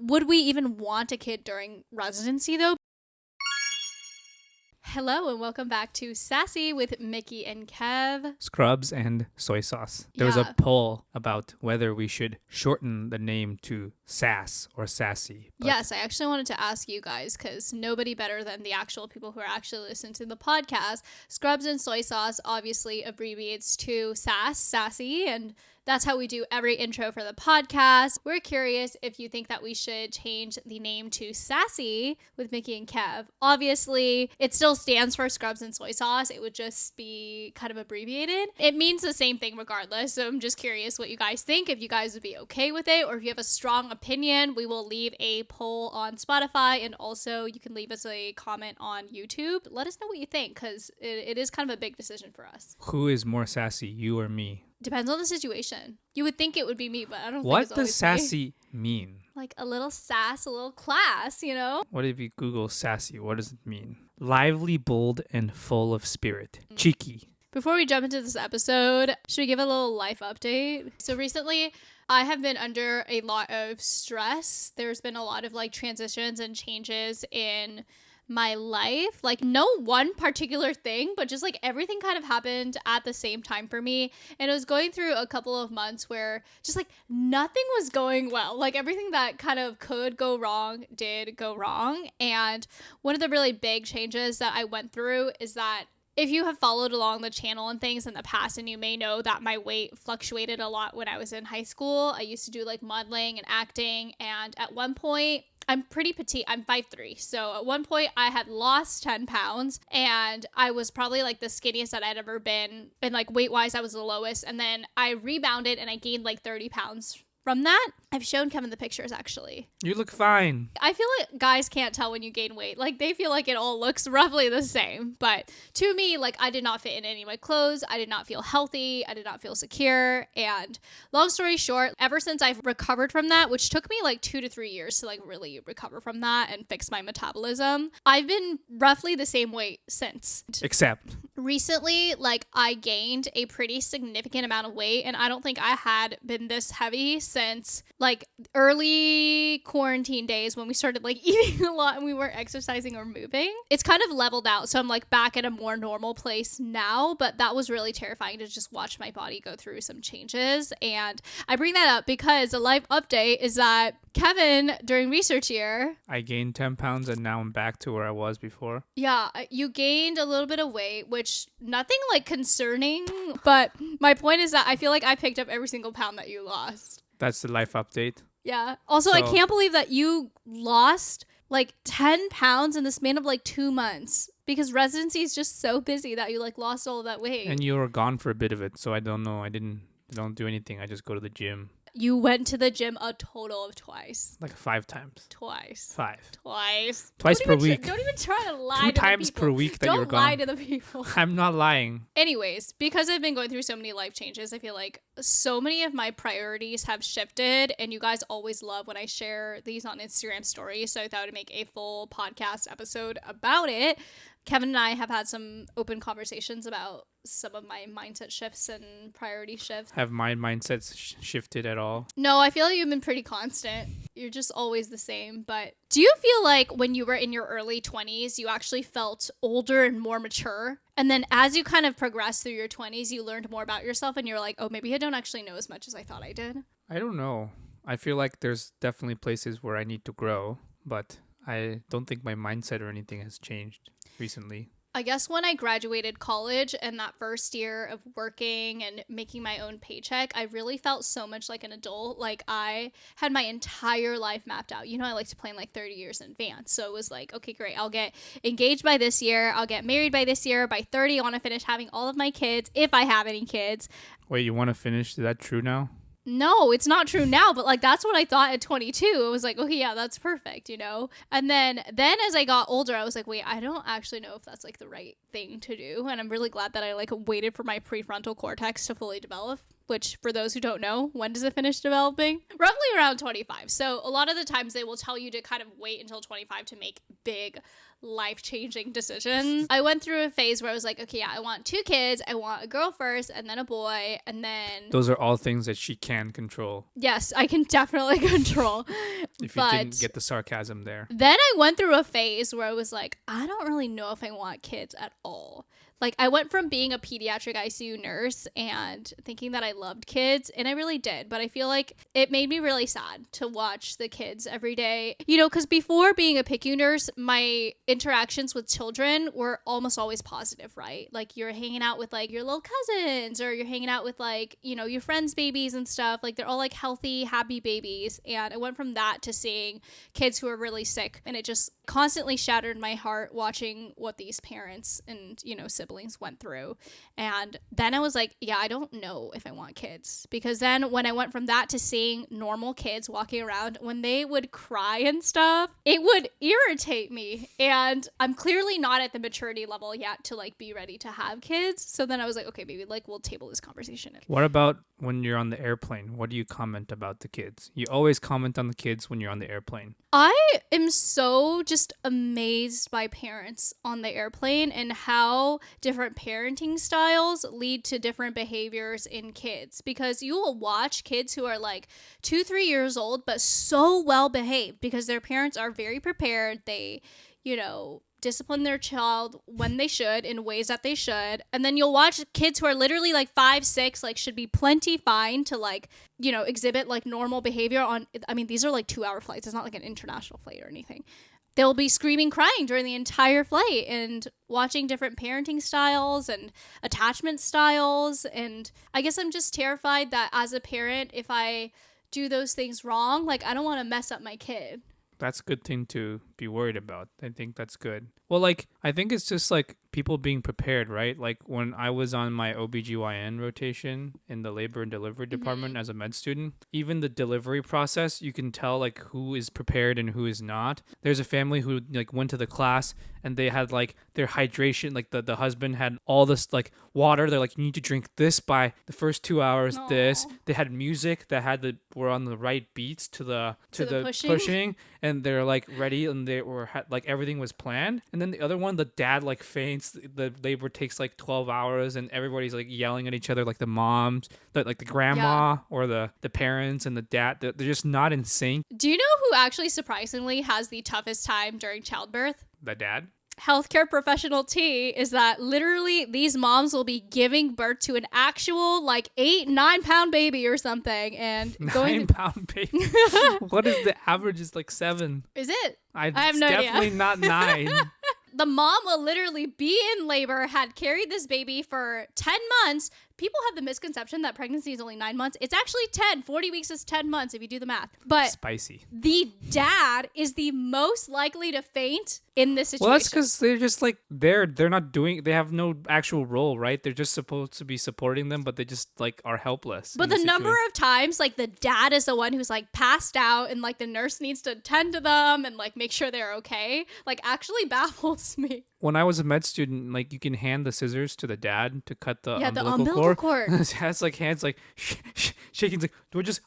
would we even want a kid during residency though? Hello and welcome back to Sassy with Miki and Kev. Scrubs and soy sauce. There was a poll about whether we should shorten the name to Sass or Sassy. Yes, I actually wanted to ask you guys because nobody better than the actual people who are actually listening to the podcast. Scrubs and soy sauce obviously abbreviates to Sass, Sassy, and that's how we do every intro for the podcast. We're curious if you think that we should change the name to Sassy with Miki and Kev. Obviously, it still stands for Scrubs and Soy Sauce. It would just be kind of abbreviated. It means the same thing regardless. So I'm just curious what you guys think, if you guys would be okay with it, or if you have a strong opinion. We will leave a poll on Spotify, and also you can leave us a comment on YouTube. Let us know what you think, because it is kind of a big decision for us. Who is more sassy, you or me? Depends on the situation. You would think it would be me, but I don't think it's always me. What does sassy mean? Like a little sass, a little class, you know? What if you Google sassy? What does it mean? Lively, bold, and full of spirit. Cheeky. Before we jump into this episode, should we give a little life update? So recently, I have been under a lot of stress. There's been a lot of like transitions and changes in my life, like no one particular thing, but just like everything kind of happened at the same time for me. And it was going through a couple of months where just like nothing was going well. Like everything that kind of could go wrong did go wrong. And one of the really big changes that I went through is that if you have followed along the channel and things in the past, and you may know that my weight fluctuated a lot when I was in high school. I used to do like modeling and acting, and at one point, I'm pretty petite. I'm 5'3". So at one point I had lost 10 pounds, and I was probably like the skinniest that I'd ever been. And like weight wise, I was the lowest. And then I rebounded and I gained like 30 pounds from that. I've shown Kevin the pictures actually. You look fine. I feel like guys can't tell when you gain weight. Like they feel like it all looks roughly the same. But to me, like I did not fit in any of my clothes. I did not feel healthy. I did not feel secure. And long story short, ever since I've recovered from that, which took me like 2 to 3 years to like really recover from that and fix my metabolism, I've been roughly the same weight since. Except recently, like I gained a pretty significant amount of weight, and I don't think I had been this heavy since like early quarantine days when we started like eating a lot and we weren't exercising or moving. It's kind of leveled out, so I'm like back at a more normal place now, but that was really terrifying to just watch my body go through some changes. And I bring that up because a life update is that Kevin, during research year, I gained 10 pounds and now I'm back to where I was before. Yeah, you gained a little bit of weight, which nothing like concerning, but my point is that I feel like I picked up every single pound that you lost. That's the life update. Yeah. Also, I can't believe that you lost like 10 pounds in the span of like 2 months, because residency is just so busy that you like lost all of that weight. And you were gone for a bit of it, so I don't know. I don't do anything. I just go to the gym. You went to the gym a total of twice. Like 5 times. Twice. 5. Twice per week. Don't even try to lie 2 to the people. times per week that you're gone. Don't lie to the people. I'm not lying. Anyways, because I've been going through so many life changes, I feel like so many of my priorities have shifted, and you guys always love when I share these on Instagram stories, so I thought I'd make a full podcast episode about it. Kevin and I have had some open conversations about some of my mindset shifts and priority shifts. Have my mindsets shifted at all? No, I feel like you've been pretty constant. You're just always the same. But do you feel like when you were in your early 20s, you actually felt older and more mature? And then as you kind of progressed through your 20s, you learned more about yourself and you're like, oh, maybe I don't actually know as much as I thought I did? I don't know. I feel like there's definitely places where I need to grow, but I don't think my mindset or anything has changed recently. I guess when I graduated college and that first year of working and making my own paycheck, I really felt so much like an adult. Like I had my entire life mapped out. You know, I like to plan like 30 years in advance. So it was like, okay, great. I'll get engaged by this year. I'll get married by this year. By 30, I want to finish having all of my kids, if I have any kids. Wait, you want to finish? Is that true now? No, it's not true now, but like that's what I thought at 22. It was like, okay, yeah, that's perfect, you know? And then as I got older, I was like, wait, I don't actually know if that's like the right thing to do. And I'm really glad that I like waited for my prefrontal cortex to fully develop which for those who don't know, when does it finish developing? Roughly around 25. So a lot of the times they will tell you to kind of wait until 25 to make big life-changing decisions. I went through a phase where I was like, okay, yeah, I want 2 kids. I want a girl first and then a boy. And then Those are all things that she can control. yes, I can definitely control. If you didn't get the sarcasm there. Then I went through a phase where I was like, I don't really know if I want kids at all. Like, I went from being a pediatric ICU nurse and thinking that I loved kids, and I really did. But I feel like it made me really sad to watch the kids every day. You know, because before being a PICU nurse, my interactions with children were almost always positive, right? Like, you're hanging out with, like, your little cousins, or you're hanging out with, like, you know, your friends' babies and stuff. Like, they're all, like, healthy, happy babies. And I went from that to seeing kids who are really sick, and it just constantly shattered my heart watching what these parents and, you know, siblings went through. And then I was like, yeah, I don't know if I want kids, because then when I went from that to seeing normal kids walking around, when they would cry and stuff, it would irritate me. And I'm clearly not at the maturity level yet to like be ready to have kids. So then I was like, okay, maybe like we'll table this conversation. What about when you're on the airplane? What do you comment about the kids? You always comment on the kids when you're on the airplane. I am so just amazed by parents on the airplane and how different parenting styles lead to different behaviors in kids, because you will watch kids who are like 2-3 years old but so well behaved because their parents are very prepared. They, you know, discipline their child when they should, in ways that they should. And then you'll watch kids who are literally like 5, 6, like should be plenty fine to like, you know, exhibit like normal behavior on, I mean, these are like 2-hour flights. It's not like an international flight or anything. They'll be screaming, crying during the entire flight, and watching different parenting styles and attachment styles. And I guess I'm just terrified that as a parent, if I do those things wrong, like I don't want to mess up my kid. That's a good thing to be worried about. I think that's good. Well, like, I think it's just like people being prepared, right? Like when I was on my OBGYN rotation in the labor and delivery department as a med student, even the delivery process, you can tell like who is prepared and who is not. There's a family who like went to the class and they had like their hydration, like the husband had all this like water. They're like, you need to drink this by the first 2 hours. Aww. This. They had music that had were on the right beats to the pushing, and they're like ready, and they were like everything was planned. And then the other one, the dad like faints. The labor takes like 12 hours, and everybody's like yelling at each other, like the moms, like the grandma or the parents and the dad. They're just not in sync. Do you know who actually surprisingly has the toughest time during childbirth? The dad? Healthcare professional T is that literally these moms will be giving birth to an actual like 8-9 pound baby or something, and 9-pound baby. What is the average? Is like 7. Is it? I have no idea. Definitely not 9. The mom will literally be in labor, had carried this baby for 10 months. People have the misconception that pregnancy is only 9 months. It's actually 10. 40 weeks is 10 months if you do the math. But spicy. The dad is the most likely to faint in this situation. Well, that's because they're just like, they're not doing, they have no actual role, right? They're just supposed to be supporting them, but they just like are helpless. But the number of times like the dad is the one who's like passed out and like the nurse needs to tend to them and like make sure they're okay, like actually baffles me. When I was a med student, like you can hand the scissors to the dad to cut the umbilical cord. Has like hands like shaking. Like,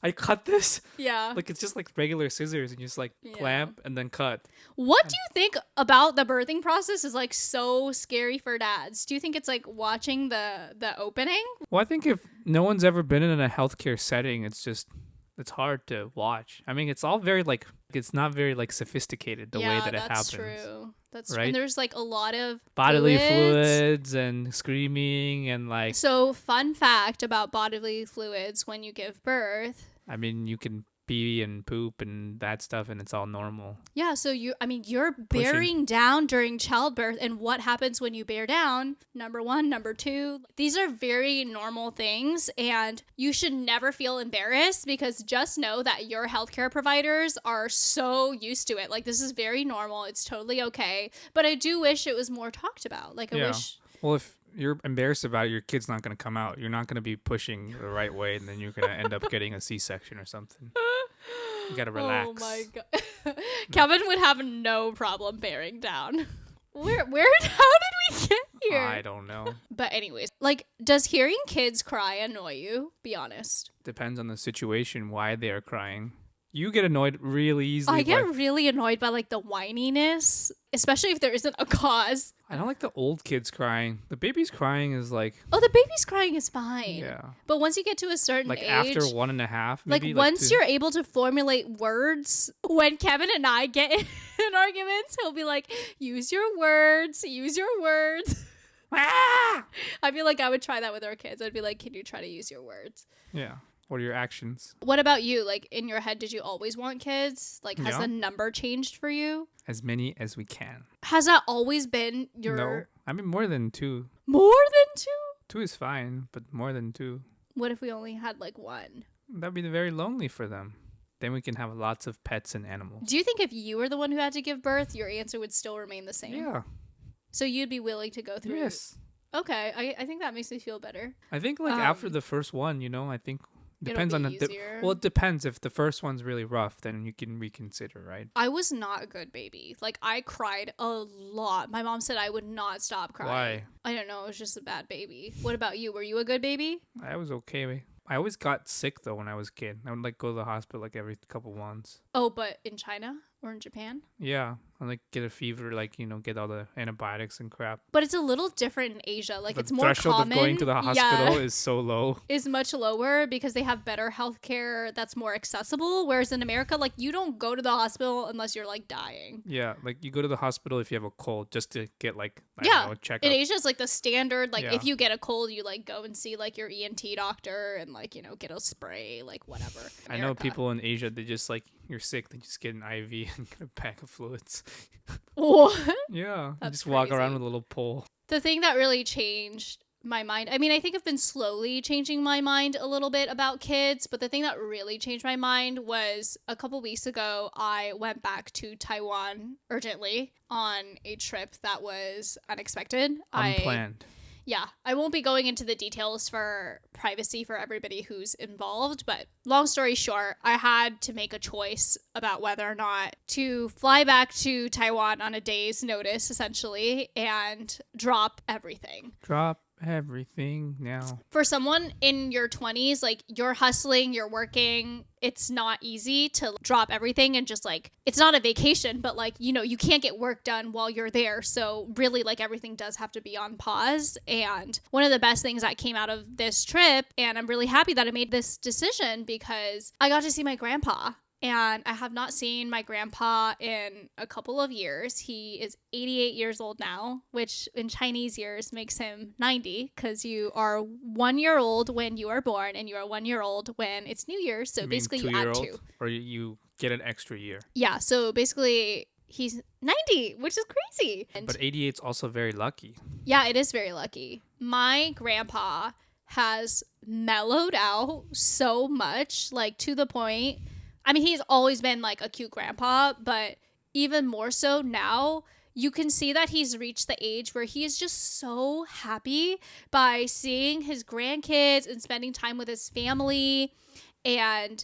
I cut this? Yeah. Like it's just like regular scissors, and you just like clamp and then cut. What do you think about the birthing process is like so scary for dads? Do you think it's like watching the opening? Well, I think if no one's ever been in a healthcare setting, it's hard to watch. I mean, it's all very like, it's not very like sophisticated the way that it happens. That's right? true. And there's like a lot of bodily fluids and screaming and like. So fun fact about bodily fluids when you give birth. I mean, you can pee and poop and that stuff, and it's all normal. Yeah, so you're bearing down during childbirth, and what happens when you bear down? Number 1, number 2, these are very normal things, and you should never feel embarrassed, because just know that your healthcare providers are so used to it. Like, this is very normal. It's totally okay. But I do wish it was more talked about. Like, I wish. Well, if you're embarrassed about it, your kid's not going to come out. You're not going to be pushing the right way, and then you're going to end up getting a C-section or something. You got to relax. Oh my God. Kevin would have no problem bearing down. How did we get here? I don't know. But anyways, like, does hearing kids cry annoy you? Be honest. Depends on the situation why they are crying. You get annoyed really easily. I get really annoyed by like the whininess, especially if there isn't a cause. I don't like the old kids crying. The baby's crying is like... Oh, the baby's crying is fine. Yeah. But once you get to a certain like age... after 1.5, maybe. Like once you're able to formulate words, when Kevin and I get in arguments, he'll be like, use your words, use your words. Ah! I feel like I would try that with our kids. I'd be like, can you try to use your words? Yeah. What are your actions? What about you? Like, in your head, did you always want kids? Like, has Yeah. the number changed for you? As many as we can. Has that always been your... No. I mean, more than 2. More than 2? 2 is fine, but more than 2. What if we only had, like, 1? That'd be very lonely for them. Then we can have lots of pets and animals. Do you think if you were the one who had to give birth, your answer would still remain the same? Yeah. So you'd be willing to go through... Yes. Okay. I think that makes me feel better. I think, like, after the first one, you know, I think... Depends It'll on be the easier. well, it depends. If the first one's really rough, then you can reconsider, right? I was not a good baby. Like, I cried a lot. My mom said I would not stop crying. Why? I don't know. I was just a bad baby. What about you? Were you a good baby? I was okay. I always got sick though when I was a kid. I would like go to the hospital like every couple months. Oh, but in China or in Japan? Yeah, I like get a fever, like, you know, get all the antibiotics and crap. But it's a little different in Asia. Like, The it's more threshold common. of going to the hospital is so low. Is much lower because they have better healthcare that's more accessible. Whereas in America, like, you don't go to the hospital unless you're like dying. Yeah, like you go to the hospital if you have a cold just to get like I Yeah. don't know, check In up. Asia, it's like the standard. Like, Yeah. if you get a cold, you like go and see like your ENT doctor and like, you know, get a spray, like whatever. I know America. people in Asia, they just like you're sick, they just get an IV and get a pack of fluids. What? Yeah, you That's just walk around crazy. with a little pole. The thing that really changed my mind, I mean, I think I've been slowly changing my mind a little bit about kids, but the thing that really changed my mind was a couple weeks ago, I went back to Taiwan urgently on a trip that was unexpected. Unplanned. Yeah, I won't be going into the details for privacy for everybody who's involved, but long story short, I had to make a choice about whether or not to fly back to Taiwan on a day's notice, essentially, and drop everything. Drop everything now. For someone in your 20s, like, you're hustling, you're working, it's not easy to drop everything and just like, it's not a vacation, but like, you know, you can't get work done while you're there. So really, like, everything does have to be on pause. And one of the best things that came out of this trip, and I'm really happy that I made this decision, because I got to see my grandpa. And I have not seen my grandpa in a couple of years. He is 88 years old now, which in Chinese years makes him 90, because you are 1 year old when you are born and you are 1 year old when it's New Year's. So You mean basically you add 2-year-old? 2. Or you get an extra year. Yeah, so basically he's 90, which is crazy. And But 88's also very lucky. yeah, it is very lucky. My grandpa has mellowed out so much, like, to the point. I mean, he's always been like a cute grandpa, but even more so now, you can see that he's reached the age where he is just so happy by seeing his grandkids and spending time with his family. And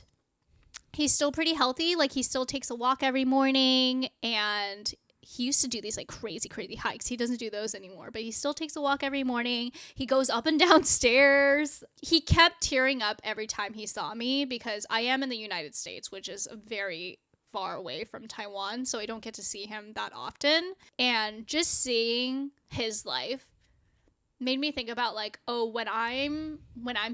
he's still pretty healthy. Like, he still takes a walk every morning, and he used to do these like crazy hikes. He doesn't do those anymore, but he still takes a walk every morning. He goes up and down stairs. He kept tearing up every time he saw me, because I am in the United States, which is very far away from Taiwan, so I don't get to see him that often. And just seeing his life made me think about like, oh, when I'm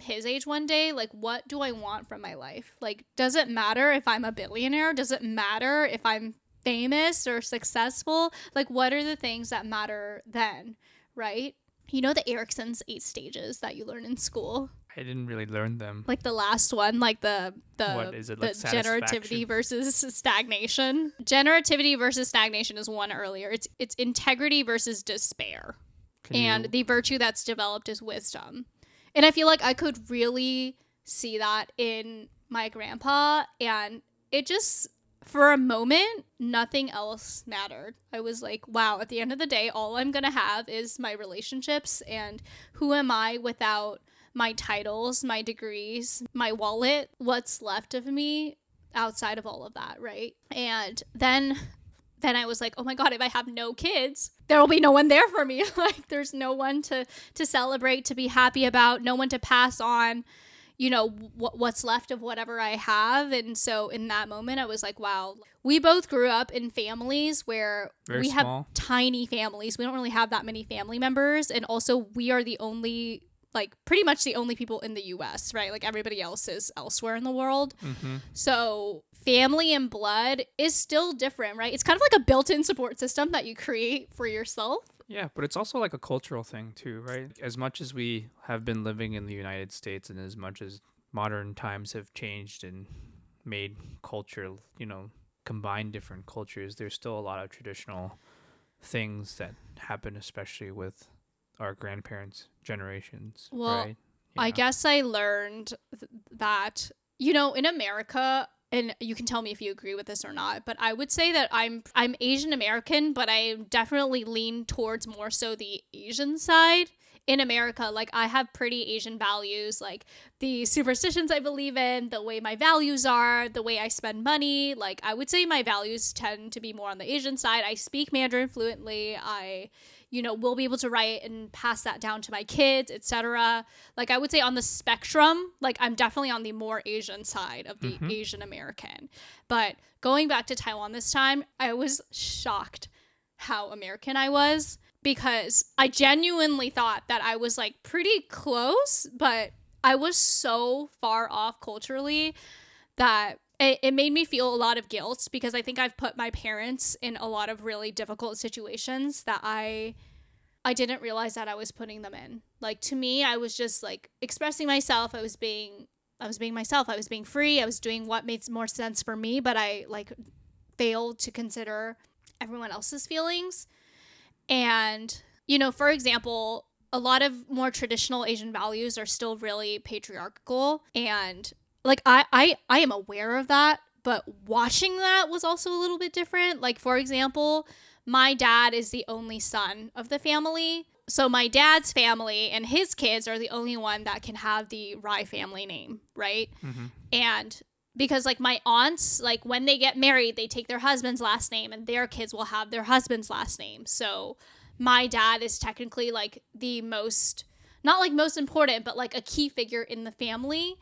his age one day, like, what do I want from my life? Like, does it matter if I'm a billionaire? Does it matter if I'm famous or successful? Like, what are the things that matter then, right? You know the Erickson's 8 stages that you learn in school? I didn't really learn them. Like the last one, like the What is it, like the generativity satisfaction? versus stagnation. Generativity versus stagnation is one earlier. It's integrity versus despair. And the virtue that's developed is wisdom. And I feel like I could really see that in my grandpa, and it just, for a moment, nothing else mattered. I was like, wow, at the end of the day, all I'm going to have is my relationships, and who am I without my titles, my degrees, my wallet? What's left of me outside of all of that, right? And then then I was like, oh my God, if I have no kids, there will be no one there for me. Like there's no one to celebrate, to be happy about, no one to pass on, you know, what's left of whatever I have. And so in that moment, I was like, wow, we both grew up in families where Very we small. have tiny families. We don't really have that many family members. And also we are the only, like pretty much the only people in the US, right? Like everybody else is elsewhere in the world. Mm-hmm. So family and blood is still different, right? It's kind of like a built-in support system that you create for yourself. Yeah, but it's also like a cultural thing too, right? As much as we have been living in the United States and as much as modern times have changed and made culture, you know, combine different cultures, there's still a lot of traditional things that happen, especially with our grandparents' generations, Well, right? I guess I learned that, you know, in America, and you can tell me if you agree with this or not, but I would say that I'm Asian American, but I definitely lean towards more so the Asian side. In America, like I have pretty Asian values, like the superstitions I believe in, the way my values are, the way I spend money. Like I would say my values tend to be more on the Asian side. I speak Mandarin fluently. I, you know, will be able to write and pass that down to my kids, etc. Like I would say on the spectrum, like I'm definitely on the more Asian side of the Asian American. But going back to Taiwan this time, I was shocked how American I was, because I genuinely thought that I was like pretty close, but I was so far off culturally that it made me feel a lot of guilt, because I think I've put my parents in a lot of really difficult situations that I didn't realize that I was putting them in. Like to me, I was just like expressing myself. I was being myself. I was being free. I was doing what made more sense for me, but I like failed to consider everyone else's feelings. And, you know, for example, a lot of more traditional Asian values are still really patriarchal. And like, I am aware of that, but watching that was also a little bit different. Like, for example, my dad is the only son of the family. So my dad's family and his kids are the only one that can have the Rai family name, right? Mm-hmm. And because like my aunts, like when they get married, they take their husband's last name and their kids will have their husband's last name. So my dad is technically like the most, not like most important, but like a key figure in the family.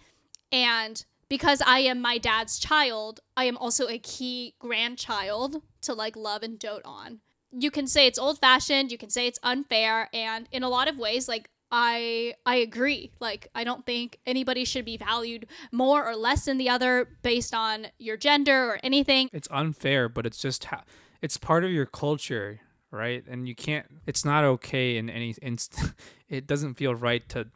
And because I am my dad's child, I am also a key grandchild to like love and dote on. You can say it's old fashioned, you can say it's unfair. And in a lot of ways, like I agree. Like, I don't think anybody should be valued more or less than the other based on your gender or anything. It's unfair, but it's just how it's part of your culture, right? And you can't, it's not okay in any it doesn't feel right to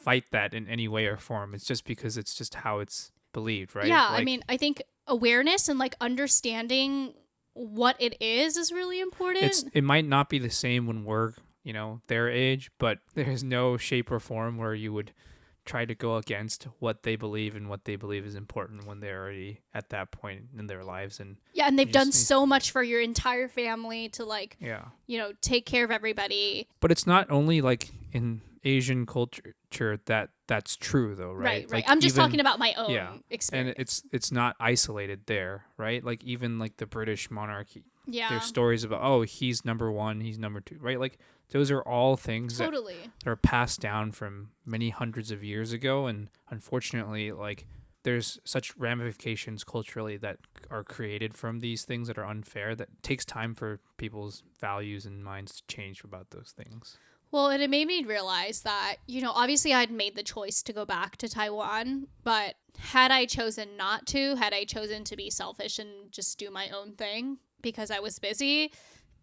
fight that in any way or form. It's just because it's just how it's believed, right? Yeah, like, I mean, I think awareness and like understanding what it is really important. It might not be the same when we're, you know, their age, but there's no shape or form where you would try to go against what they believe and what they believe is important when they're already at that point in their lives. And yeah, and they've done so much for your entire family to like, yeah, you know, take care of everybody. But it's not only like in Asian culture that's true though, right? Right. Like I'm just talking about my own experience. And it's not isolated there, right? Like even like the British monarchy. Yeah. There's stories about, oh, he's number one, he's number two, right? Like those are all things that are passed down from many hundreds of years ago. And unfortunately, like there's such ramifications culturally that are created from these things that are unfair that takes time for people's values and minds to change about those things. Well, and it made me realize that, you know, obviously I'd made the choice to go back to Taiwan, but had I chosen not to, had I chosen to be selfish and just do my own thing because I was busy,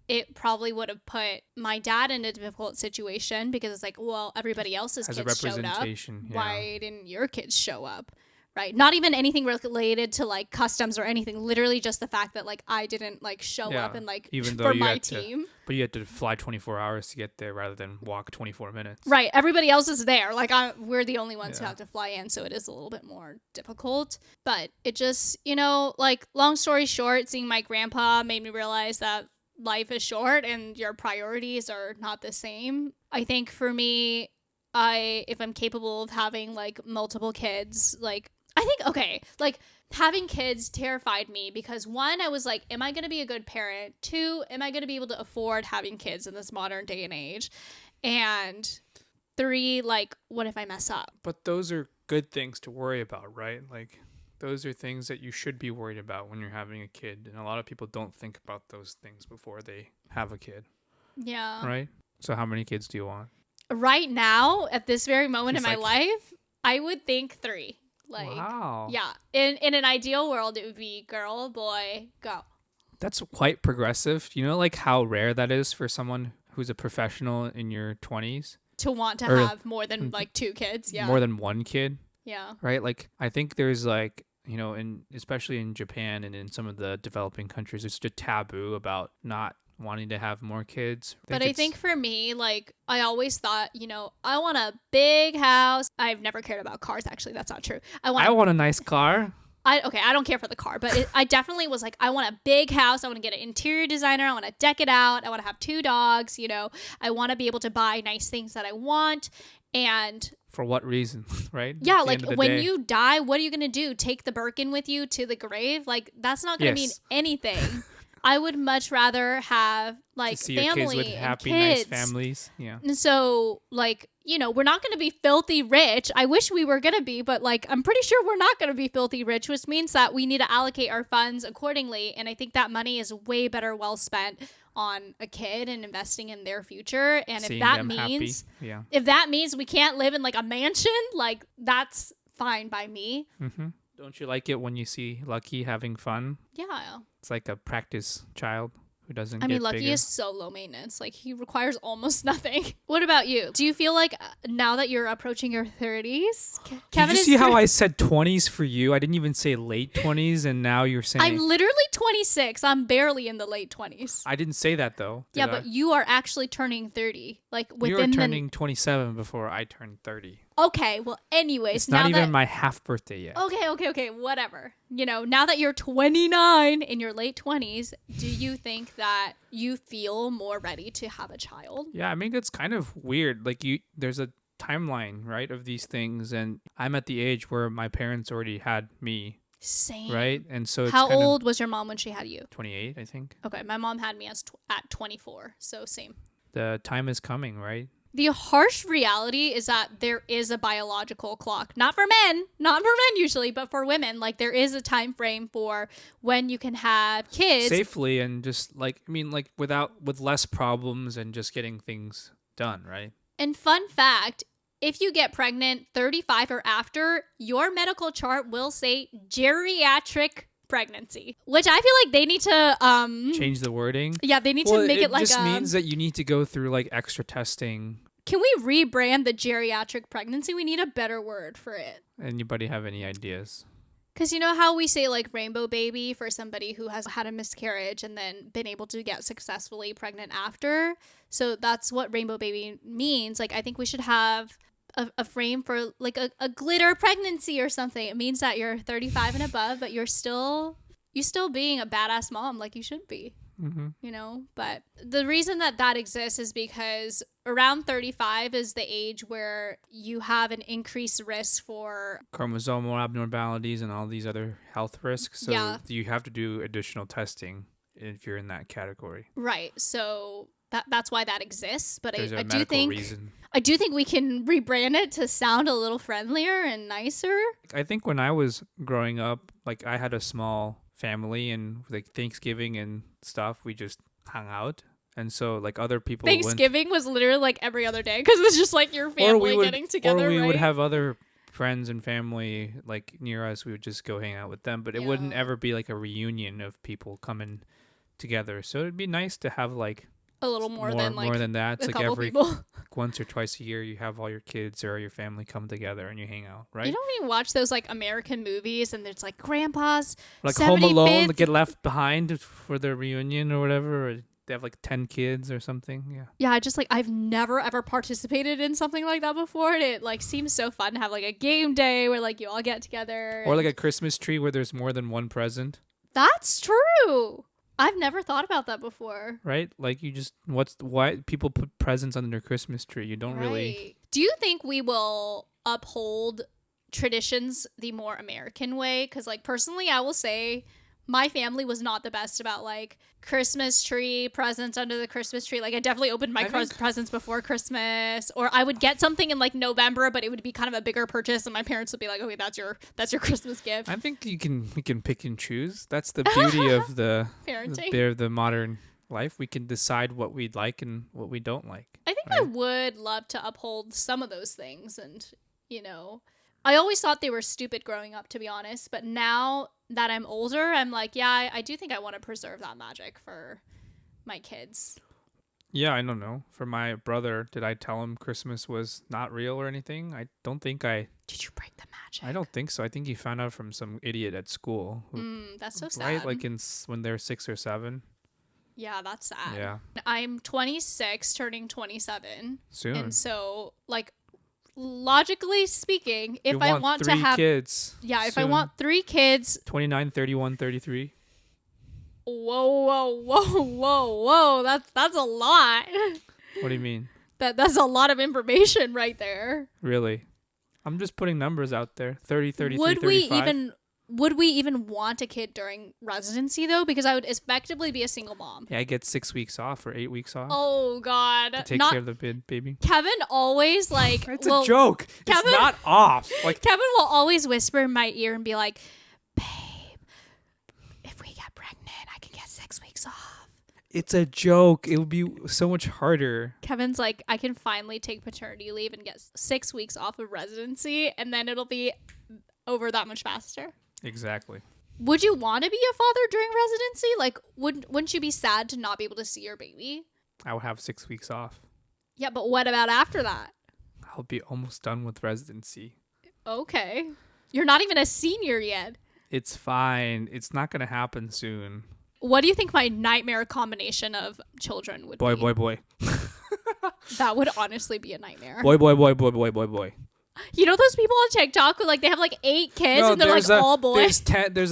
it probably would have put my dad in a difficult situation because it's like, well, everybody else's kids showed up. Yeah. Why didn't your kids show up? Right. Not even anything related to like customs or anything. Literally just the fact that like I didn't like show up and like even though for my team. But you had to fly 24 hours to get there rather than walk 24 minutes. Right. Everybody else is there. Like we're the only ones who have to fly in. So it is a little bit more difficult. But it just, you know, like long story short, seeing my grandpa made me realize that life is short and your priorities are not the same. I think for me, if I'm capable of having like multiple kids, like I think, okay, like having kids terrified me because one, I was like, am I going to be a good parent? Two, am I going to be able to afford having kids in this modern day and age? And three, like, what if I mess up? But those are good things to worry about, right? Like, those are things that you should be worried about when you're having a kid. And a lot of people don't think about those things before they have a kid. Yeah. Right? So how many kids do you want? Right now, at this very moment in my life, I would think 3. Like, wow. Yeah. In an ideal world, it would be girl, boy, go. That's quite progressive. You know, like how rare that is for someone who's a professional in your 20s? To want to have more than like 2 kids. Yeah. More than 1 kid. Yeah. Right? Like, I think there's like, you know, especially in Japan and in some of the developing countries, there's such a taboo about not wanting to have more kids. I think for me, like, I always thought, you know, I want a big house. I've never cared about cars, actually. That's not true. I want a nice car. I don't care for the car, but I definitely was like, I want a big house. I want to get an interior designer. I want to deck it out. I want to have 2 dogs. You know, I want to be able to buy nice things that I want. And for what reason, right? Yeah, like when you die, what are you going to do? Take the Birkin with you to the grave? Like, that's not going to mean anything. I would much rather have like to see family your kids with happy, and kids. nice families. Yeah. And so, like, you know, we're not going to be filthy rich. I wish we were going to be, but like, I'm pretty sure we're not going to be filthy rich, which means that we need to allocate our funds accordingly. And I think that money is way better well spent on a kid and investing in their future. And if that means we can't live in like a mansion, like, that's fine by me. Mm-hmm. Don't you like it when you see Lucky having fun? Yeah. It's like a practice child who doesn't Lucky bigger. is so low maintenance. Like, he requires almost nothing. What about you? Do you feel like now that you're approaching your 30s? Did you see how I said 20s for you? I didn't even say late 20s, and now you're saying... I'm literally 26. I'm barely in the late 20s. I didn't say that, though. Yeah, but you are actually turning 30. Like, within you were turning 27 before I turned 30. Okay, well, anyways. It's not even my half birthday yet. Okay, whatever. You know, now that you're 29 in your late 20s, do you think that you feel more ready to have a child? Yeah, I mean, it's kind of weird. Like, there's a timeline, right, of these things, and I'm at the age where my parents already had me. Same. Right? And so it's How old was your mom when she had you? 28, I think. Okay, my mom had me at 24, so same. The time is coming, right? The harsh reality is that there is a biological clock. Not for men usually, but for women. Like, there is a time frame for when you can have kids. Safely and just, like, I mean, like, with less problems and just getting things done, right? And fun fact, if you get pregnant 35 or after, your medical chart will say geriatric pregnancy, which I feel like they need to change the wording. Yeah, they need to make it like just means that you need to go through like extra testing. Can we rebrand the geriatric pregnancy? We need a better word for it. Anybody have any ideas? Because you know how we say like rainbow baby for somebody who has had a miscarriage and then been able to get successfully pregnant after? So that's what rainbow baby means. Like, I think we should have a frame for like a glitter pregnancy or something. It means that you're 35 and above, but you're still being a badass mom like you should be. Mm-hmm. You know, but the reason that exists is because around 35 is the age where you have an increased risk for chromosomal abnormalities and all these other health risks. So you have to do additional testing if you're in that category. Right. So that's why that exists. But I do think we can rebrand it to sound a little friendlier and nicer. I think when I was growing up, like, I had a small family, and like Thanksgiving and stuff, we just hung out. And so like other people Thanksgiving was literally like every other day because it was just like your family getting together. Or we would have other friends and family like near us. We would just go hang out with them, but it wouldn't ever be like a reunion of people coming together. So it'd be nice to have like a little more than that. It's a like couple every people. Once or twice a year, you have all your kids or your family come together and you hang out, right? You don't even watch those like American movies and there's like grandpa's like 75th. Home Alone to get left behind for their reunion or whatever. Or they have like 10 kids or something. Yeah. Yeah, just like I've never ever participated in something like that before. And it like seems so fun to have like a game day where like you all get together. Or like a Christmas tree where there's more than one present. That's true. I've never thought about that before. Right? Like why people put presents under their Christmas tree? You don't really. Do you think we will uphold traditions the more American way. Because, like, personally, I will say my family was not the best about, like, Christmas tree presents under the Christmas tree. Like, I definitely opened my presents before Christmas, or I would get something in, like, November, but it would be kind of a bigger purchase, and my parents would be like, okay, that's your Christmas gift. I think we can pick and choose. That's the beauty of the parenting. the modern life. We can decide what we like and what we don't like. I think I would love to uphold some of those things, and, you know, I always thought they were stupid growing up, to be honest, but now that I'm older, I'm like, yeah, I do think I want to preserve that magic for my kids. Yeah, I don't know. For my brother, did I tell him Christmas was not real or anything? I don't think I... Did you break the magic? I don't think so. I think he found out from some idiot at school. That's so sad. Right? Like when they're 6 or 7. Yeah, that's sad. Yeah. I'm 26, turning 27. Soon. And so, like, logically speaking, if I want to have kids. Yeah, if soon. I want 3 kids, 29, 31, 33. Whoa. That's a lot. What do you mean? That's a lot of information right there. Really? I'm just putting numbers out there. 30, 33, 35. Would we even want a kid during residency, though? Because I would effectively be a single mom. Yeah, I get 6 weeks off or 8 weeks off. Oh, God. To take care of the baby. Kevin always, like... It's a joke. It's not off. Like Kevin will always whisper in my ear and be like, babe, if we get pregnant, I can get 6 weeks off. It's a joke. It would be so much harder. Kevin's like, I can finally take paternity leave and get 6 weeks off of residency, and then it'll be over that much faster. Exactly. Would you want to be a father during residency? Like, wouldn't you be sad to not be able to see your baby? I would have 6 weeks off. Yeah, but what about after that? I'll be almost done with residency. Okay. You're not even a senior yet. It's fine. It's not going to happen soon. What do you think my nightmare combination of children would be? Boy. That would honestly be a nightmare. Boy. You know those people on TikTok who, like, they have like 8 kids and they're like all boys? There's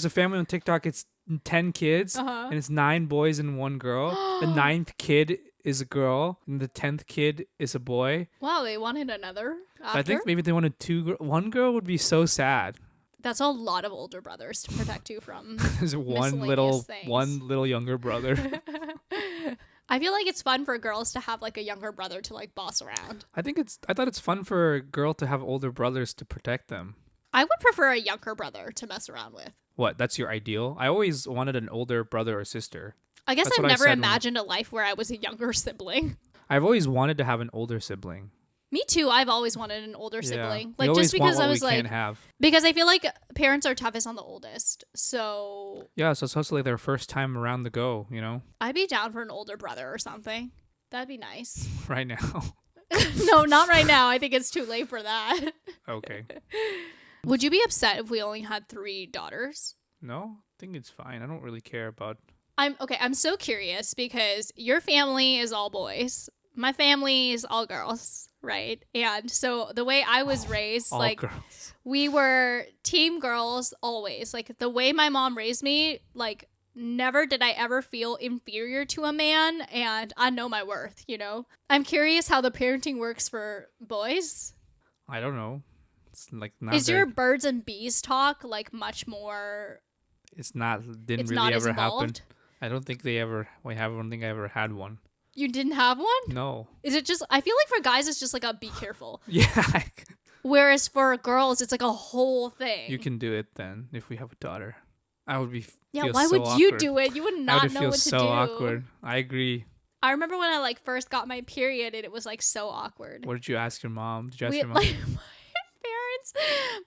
a family on TikTok. It's 10 kids and it's 9 boys and 1 girl. The 9th kid is a girl and the 10th kid is a boy. Wow, they wanted another after? I think maybe they wanted 2 one girl would be so sad. That's a lot of older brothers to protect you from. There's one little younger brother. I feel like it's fun for girls to have like a younger brother to like boss around. I thought it's fun for a girl to have older brothers to protect them. I would prefer a younger brother to mess around with. What? That's your ideal? I always wanted an older brother or sister. I guess I've never imagined a life where I was a younger sibling. I've always wanted to have an older sibling. Me too. I've always wanted an older sibling. Like, just because I was like, can't have. Because I feel like parents are toughest on the oldest. So yeah, so it's also like their first time around the go, you know? I'd be down for an older brother or something. That'd be nice. Right now. No, not right now. I think it's too late for that. Okay. Would you be upset if we only had 3 daughters? No, I think it's fine. I don't really care about... I'm so curious because your family is all boys. My family is all girls, right? And so the way I was raised, like, girls. We were team girls always. Like, the way my mom raised me, like, never did I ever feel inferior to a man, and I know my worth, you know? I'm curious how the parenting works for boys. I don't know. It's like not... Is your birds and bees talk, like, much more... It's not... Didn't really ever happen. I don't think I don't think I ever had one. You didn't have one? No. Is it just... I feel like for guys, it's just like a be careful. Yeah. Whereas for girls, it's like a whole thing. You can do it then if we have a daughter. I would be... Yeah, why would you do it? You would not know what to do. I would feel so awkward. I agree. I remember when I like first got my period and it was like so awkward. What did you ask your mom? Did you ask your mom? Like,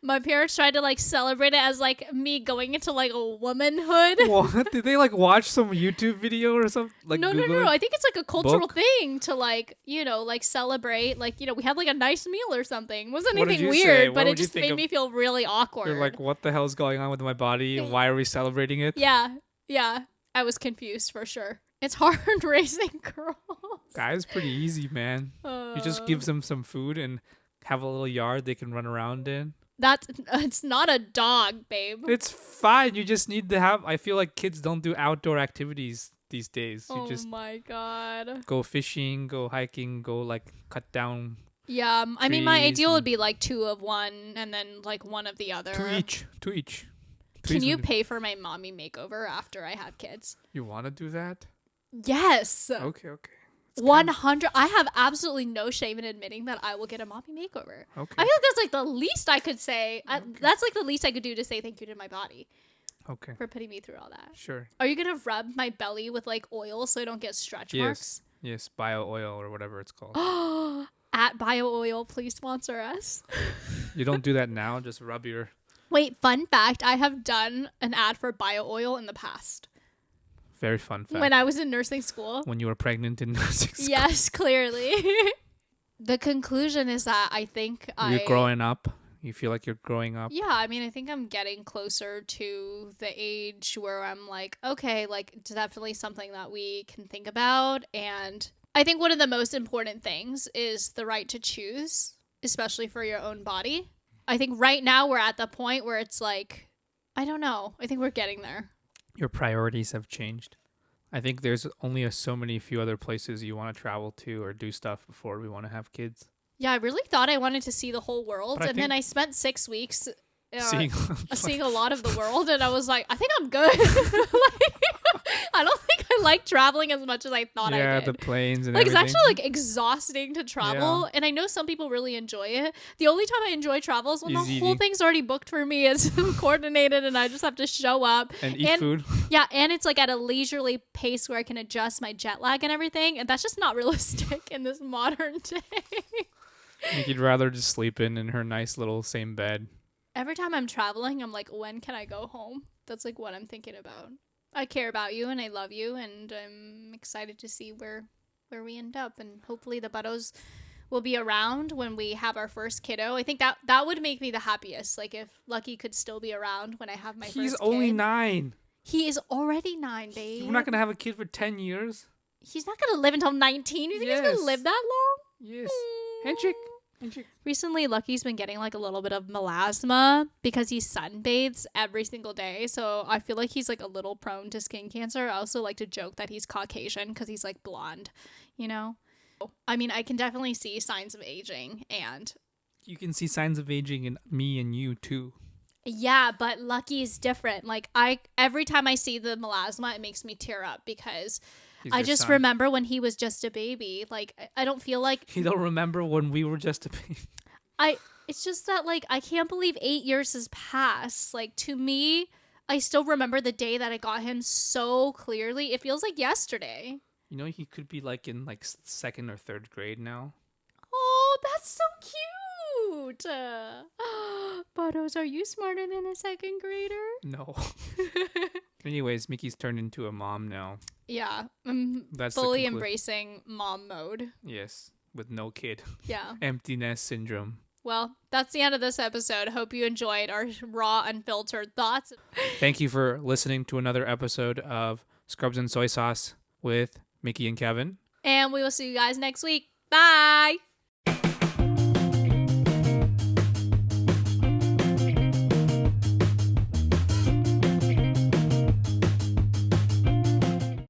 my parents tried to like celebrate it as like me going into like a womanhood. What? Did they like watch some YouTube video or something? Like no. I think it's like a cultural thing to like, you know, like celebrate. Like, you know, we had like a nice meal or something. It wasn't anything weird, but it just made me feel really awkward. You're like, what the hell is going on with my body? And why are we celebrating it? Yeah. I was confused for sure. It's hard raising girls. Guys, pretty easy, man. You just give them some food and have a little yard they can run around in. It's not a dog, babe. It's fine. You just need to have... I feel like kids don't do outdoor activities these days. You just my God. go fishing, go hiking, go like cut down Yeah, I mean, my Trees ideal would and- be like 2 of one and then like 1 of the other. Two each. Can Trees you would- pay for my mommy makeover after I have kids? You want to do that? Yes. Okay. It's 100. I have absolutely no shame in admitting that I will get a mommy makeover. Okay. I feel like that's like the least I could say. That's like the least I could do to say thank you to my body Okay. for putting me through all that. Sure. Are you going to rub my belly with like oil so I don't get stretch marks? Yes. Bio oil or whatever it's called. At Bio Oil, please sponsor us. You don't do that now. Just rub your. Wait, fun fact. I have done an ad for Bio Oil in the past. Very fun fact. When I was in nursing school. When you were pregnant in nursing school. Yes, clearly. The conclusion is that I think You're growing up. You feel like you're growing up. Yeah, I mean, I think I'm getting closer to the age where I'm like, okay, like it's definitely something that we can think about. And I think one of the most important things is the right to choose, especially for your own body. I think right now we're at the point where it's like, I don't know. I think we're getting there. Your priorities have changed. I think there's only so many few other places you want to travel to or do stuff before we want to have kids. Yeah, I really thought I wanted to see the whole world. But I And then I spent 6 weeks seeing a lot of the world. And I was like, I think I'm good. I don't think I like traveling as much as I thought I yeah, did. the planes and Like, it's everything. actually like exhausting to travel. Yeah. And I know some people really enjoy it. The only time I enjoy travel is when the Easy. whole thing's already booked for me. It's coordinated and I just have to show up. And eat food. Yeah, and it's like at a leisurely pace where I can adjust my jet lag and everything. And that's just not realistic in this modern day. You'd rather just sleep in her nice little same bed. Every time I'm traveling, I'm like, when can I go home? That's like what I'm thinking about. I care about you and I love you and I'm excited to see where we end up. And hopefully the Buttos will be around when we have our first kiddo. I think that would make me the happiest. Like if Lucky could still be around when I have my first kid. He's only 9. He is already 9, babe. We're not going to have a kid for 10 years. He's not going to live until 19. You think he's going Yes. to live that long? Yes. Handshake. Recently, Lucky's been getting like a little bit of melasma because he sunbathes every single day. So I feel like he's like a little prone to skin cancer. I also like to joke that he's Caucasian because he's like blonde, you know? I mean, I can definitely see signs of aging and You can see signs of aging in me and you too. yeah, but Lucky is different. Like every time I see the melasma, it makes me tear up because He's I your just son. remember when he was just a baby. Like I don't feel like You don't remember when we were just a baby. it's just that like I can't believe 8 years has passed. Like to me, I still remember the day that I got him so clearly. It feels like yesterday. You know, he could be like in like 2nd or 3rd grade now. Oh, that's so cute. Buttos, are you smarter than a 2nd grader? No. Anyways, Miki's turned into a mom now. Yeah, I'm That's the fully conclu- embracing mom mode. Yes, with no kid. Yeah. Emptiness syndrome. Well, that's the end of this episode. Hope you enjoyed our raw, unfiltered thoughts. Thank you for listening to another episode of Scrubs and Soy Sauce with Miki and Kevin. And we will see you guys next week. Bye.